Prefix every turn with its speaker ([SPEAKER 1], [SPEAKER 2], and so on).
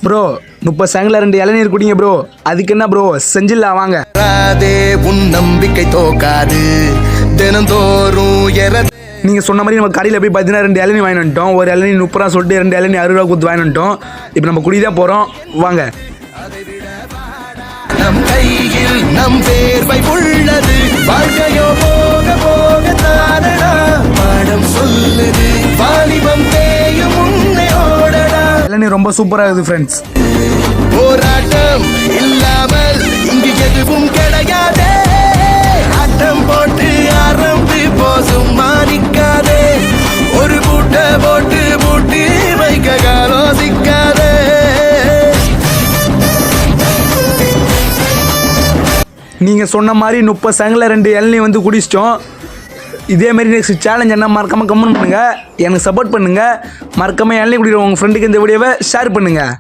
[SPEAKER 1] Bro 30 செகண்ட்ல 2 இளநீர் குடிங்க ப்ரோ. அதுக்கு என்ன ப்ரோ செஞ்சிடலாம் வாங்க.
[SPEAKER 2] உன் நம்பிக்கை தோக்காது தினந்தோறும்
[SPEAKER 1] நீங்கள் சொன்ன மாதிரி நம்ம கடையில் போய் பார்த்தீங்கன்னா 2 இளநீர் வாங்கி வந்துட்டோம். ஒரு இளநீர் 30 ரூபா சொல்லிட்டு 2 இளநீர் 60 ரூபா கொடுத்து வாங்கி வந்துட்டோம். இப்போ நம்ம குடி தான் போகிறோம் வாங்க.
[SPEAKER 2] நம் கையில் நம் வேர்வை உள்ளது வாழ்க்கையோ போக போக தானடா பாடம் சொல்லுது வாலிபம் தேயும் முன்னே ஓடடா.
[SPEAKER 1] இளநீர் ரொம்ப சூப்பராக இருக்குது ஃப்ரெண்ட்ஸ்.
[SPEAKER 2] போராட்டம் இல்லாமல் இங்கு எதுவும் கிடையாதே. ஆட்டம் போட்டு ஆரம்பி போசும் மாணிக்காதே. ஒரு பூட்டை போட்டு பூட்டி வைக்க காலோசிக்காதே.
[SPEAKER 1] நீங்கள் சொன்ன மாதிரி 30 செகண்டில் 2 இளநீர் வந்து குடிச்சிட்டோம். இதேமாரி நெக்ஸ்ட் சேலஞ்ச் என்ன மறக்காமல் கமெண்ட் பண்ணுங்கள். எனக்கு சப்போர்ட் பண்ணுங்கள். மறக்காமல் இளநீர் குடிக்கிற உங்கள் ஃப்ரெண்டுக்கு இந்த வீடியோவை ஷேர் பண்ணுங்கள்.